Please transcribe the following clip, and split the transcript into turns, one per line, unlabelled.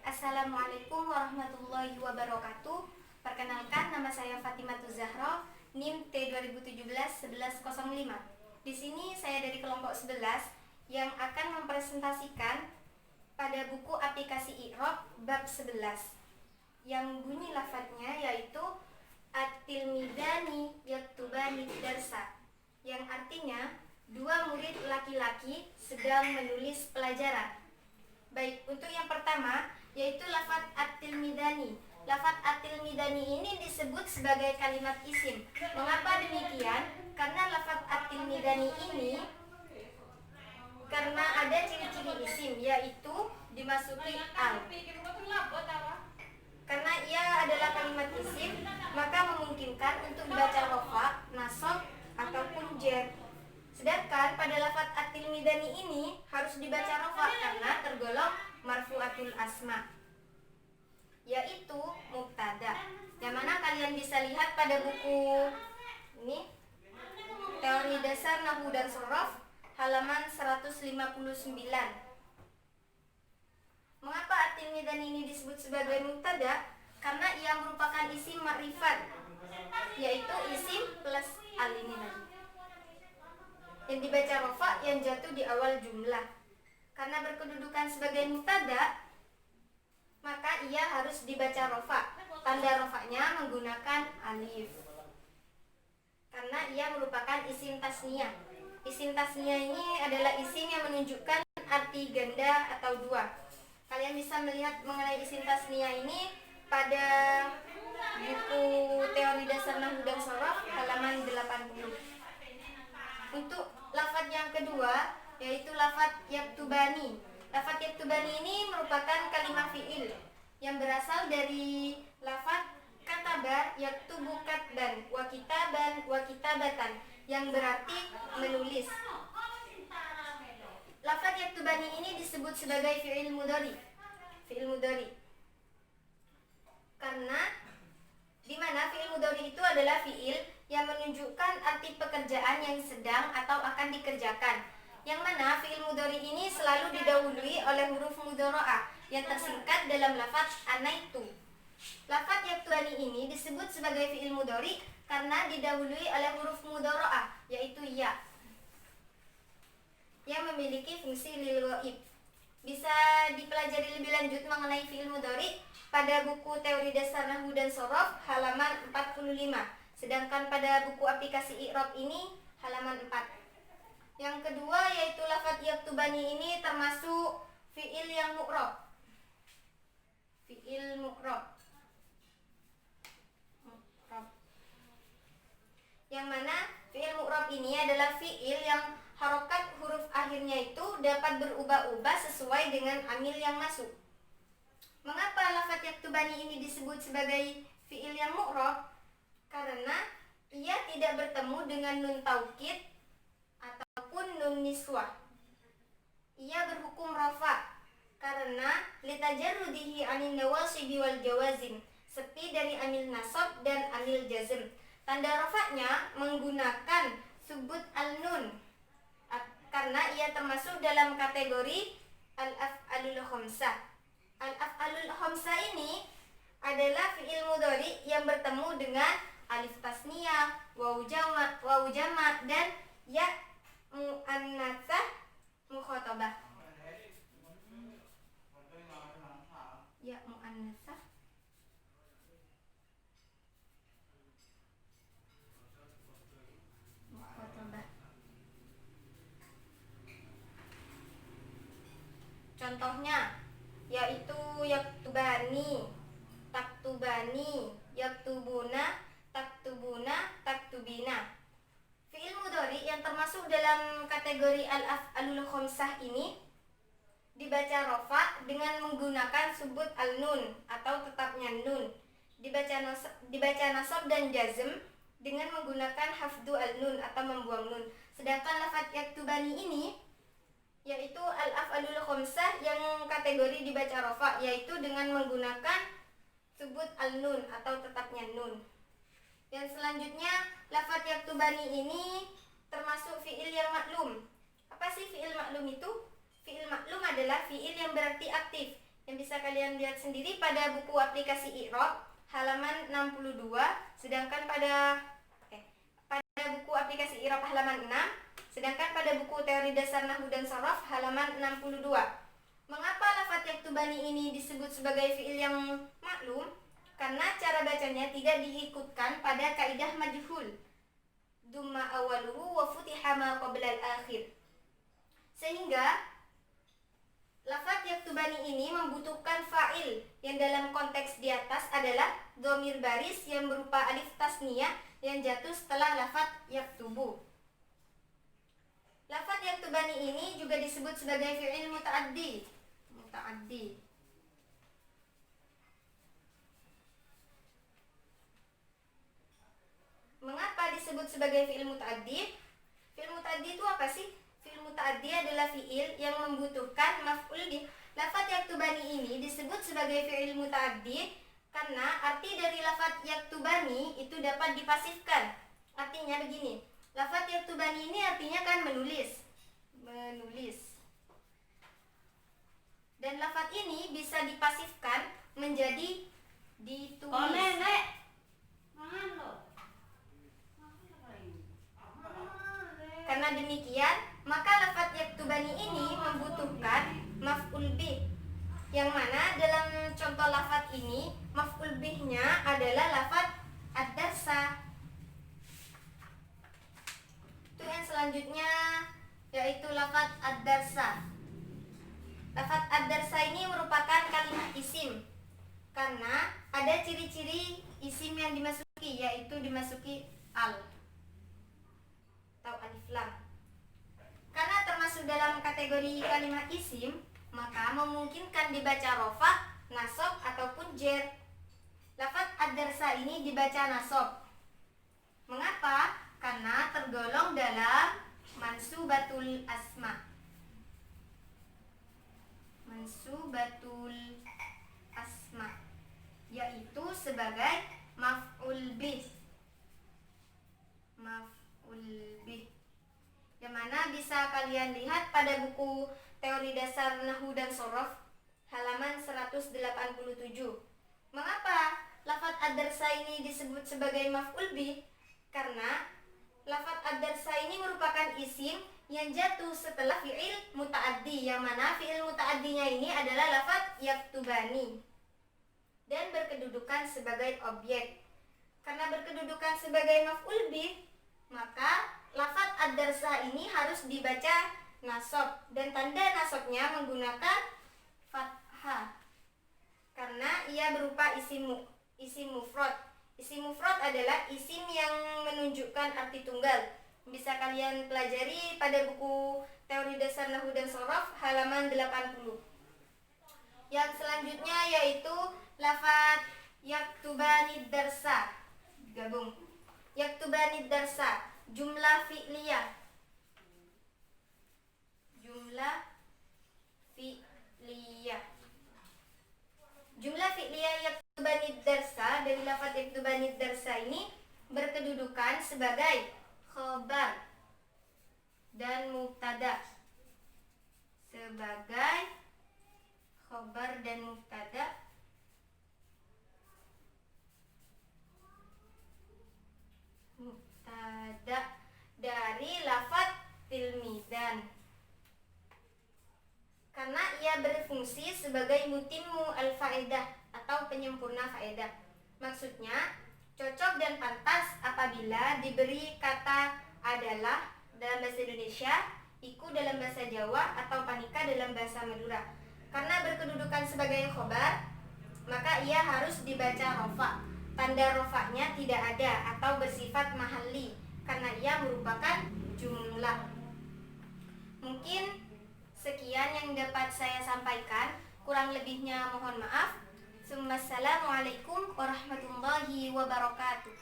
Assalamualaikum warahmatullahi wabarakatuh. Perkenalkan, nama saya Fatimatu Zahra, NIM T2017-1105. Di sini saya dari kelompok 11 yang akan mempresentasikan pada buku aplikasi I'rab bab 11 yang bunyi lafadznya yaitu At-tilmidani yaktubani darsa, yang artinya dua murid laki-laki sedang menulis pelajaran. Baik, untuk yang pertama yaitu lafadz at-tilmidani. Lafadz at-tilmidani ini disebut sebagai kalimat isim. Mengapa demikian? Karena lafadz at-tilmidani ini karena ada ciri-ciri isim, yaitu dimasuki al. Karena ia adalah kalimat isim, maka memungkinkan untuk dibaca rofa, nasab, ataupun jar. Sedangkan pada lafadz at-tilmidani ini harus dibaca rofa karena tergolong marfu'atul asma, yaitu mubtada. Yang mana kalian bisa lihat pada buku ini, Teori Dasar Nahwu dan Shorof, halaman 159. Mengapa at-tilmidani ini disebut sebagai mubtada? Karena ia merupakan isim makrifat, yaitu isim plus al ini tadi, yang dibaca rofa yang jatuh di awal jumlah. Karena berkedudukan sebagai mubtada, maka ia harus dibaca rofa. Tanda rofanya menggunakan alif, karena ia merupakan isim tasniyah. Isim tasniyah ini adalah isim yang menunjukkan arti ganda atau dua. Kalian bisa melihat mengenai isim tasniyah ini pada buku Teori Dasar Nahwu dan Shorof halaman 80. Untuk lafadz yang kedua yaitu lafadz yaktubani. Lafadz yaktubani ini merupakan kalimat fi'il yang berasal dari lafadz kataba yaktubu katban wa kitaban wa kitabatan, yang berarti menulis. Lafadz yaktubani ini disebut sebagai fi'il mudhari. Fi'il mudhari karena dimana fi'il mudhari itu adalah fi'il yang menunjukkan arti pekerjaan yang sedang atau akan dikerjakan, yang mana fi'il mudhari ini selalu didahului oleh huruf mudhara'ah yang tersingkat dalam lafadz anaitu. Lafadz yaktubani ini disebut sebagai fi'il mudhari karena didahului oleh huruf mudhara'ah yaitu ya, yang memiliki fungsi lil ghaib. Bisa dipelajari lebih lanjut mengenai fi'il mudhari pada buku Teori Dasar Nahwu dan Shorof halaman 45. Sedangkan pada buku aplikasi I'rab ini halaman 4. Yang kedua yaitu lafadz yaktubani ini termasuk fi'il yang mu'rab. Fi'il mu'rab. Yang mana fi'il mu'rab ini adalah fi'il yang harokat huruf akhirnya itu dapat berubah-ubah sesuai dengan amil yang masuk. Mengapa lafadz yaktubani ini disebut sebagai fi'il yang mu'rab? Karena ia tidak bertemu dengan nun taukid ataupun nun niswah. Ia berhukum rafa karena litajarrudihi anin nawasibi wal jawazim, sepi dari amil nasab dan amil jazm. Tanda rafanya menggunakan subut al-nun karena ia termasuk dalam kategori al-af'alul khamsah. Al-af'alul khamsah ini adalah fi'il mudhari yang bertemu dengan alif tasniyah, wawu jama' dan ya muannatsah mukhatabah. Ya muannatsah mukhatabah. Contohnya yaitu yaktubani, taktubani, yaktubuna, taktubuna, taktubina. Fi'il mudhari yang termasuk dalam kategori al-af'alul khamsah ini dibaca rofa dengan menggunakan subut al-nun atau tetapnya nun. Dibaca nasab dan jazm dengan menggunakan hafdu al-nun atau membuang nun. Sedangkan lafadz yaktubani ini yaitu al-af'alul khamsah yang kategori dibaca rofa, yaitu dengan menggunakan subut al-nun atau tetapnya nun. Yang selanjutnya lafadz yaktubani ini termasuk fi'il yang maklum. Apa sih fi'il maklum itu? Fi'il maklum adalah fi'il yang berarti aktif, yang bisa kalian lihat sendiri pada buku aplikasi i'rab halaman 62, sedangkan pada buku aplikasi i'rab halaman 6, sedangkan pada buku teori dasar nahwu dan sharaf halaman 62. Mengapa lafadz yaktubani ini disebut sebagai fiil yang maklum? Karena cara bacanya tidak diikutkan pada kaidah majhul, dumma awaluhu wa futiha ma qabla al-akhir. Sehingga lafadz yaktubani ini membutuhkan fa'il yang dalam konteks di atas adalah dhamir baris yang berupa alif tasniyah yang jatuh setelah lafadz yaktubu. Lafadz yaktubani ini juga disebut sebagai fi'il muta'addi. Mengapa disebut sebagai fi'il muta'addi? Fi'il muta'addi itu apa sih? Fi'il muta'addi adalah fi'il yang membutuhkan maf'ul bih. Lafadz yaktubani ini disebut sebagai fi'il muta'addi karena arti dari lafadz yaktubani itu dapat dipasifkan. Artinya begini, lafadz yaktubani ini artinya kan menulis. Dan lafadz ini bisa dipasifkan menjadi ditulis. Karena demikian, maka lafadz yaktubani ini membutuhkan maf'ul bih, yang mana dalam contoh lafadz ini maf'ul bihnya adalah lafadz ad-darsa. Itu yang selanjutnya yaitu lafadz ad-darsa. Lafadz ad-darsa ini merupakan kalimat isim karena ada ciri-ciri isim yang dimasuki, yaitu dimasuki al atau alif lam. Karena termasuk dalam kategori kalimat isim, maka memungkinkan dibaca rofa, nasab ataupun jer. Lafadz ad-darsa ini dibaca nasab. Mengapa? Karena tergolong dalam mansubatul asma. Yaitu sebagai maf'ul bih. Yang mana bisa kalian lihat pada buku teori dasar nahwu dan sharaf halaman 187. Mengapa lafadz ad-darsa ini disebut sebagai maf'ul bih? Karena lafadz ad-darsa ini merupakan isim yang jatuh setelah fi'il muta'addi, yang mana fi'il muta'addinya ini adalah lafadz yaktubani dan berkedudukan sebagai objek. Karena berkedudukan sebagai maf'ul bih, maka lafadz ad-darsa ini harus dibaca nasab, dan tanda nasabnya menggunakan fathah karena ia berupa isim mufrad. Isim mufrad adalah isim yang menunjukkan arti tunggal. Bisa kalian pelajari pada buku teori dasar nahwu dan sharaf halaman 80. Yang selanjutnya yaitu lafadz yaktubani darsa. Gabung. Yaktubani darsa, jumlah fi'liyah. Jumlah fi'liyah yaktubani darsa dari lafadz yaktubani darsa ini berkedudukan sebagai khobar dan mubtada. Dari lafadz tilmidan, karena ia berfungsi sebagai mutimmu al-faedah atau penyempurna faedah. Maksudnya cocok dan pantas apabila diberi kata adalah dalam bahasa Indonesia, iku dalam bahasa Jawa, atau panika dalam bahasa Madura. Karena berkedudukan sebagai khobar, maka ia harus dibaca rofa. Tanda rofanya tidak ada atau bersifat mahalli karena ia merupakan jumlah. Mungkin sekian yang dapat saya sampaikan, kurang lebihnya mohon maaf. Assalamualaikum warahmatullahi wabarakatuh.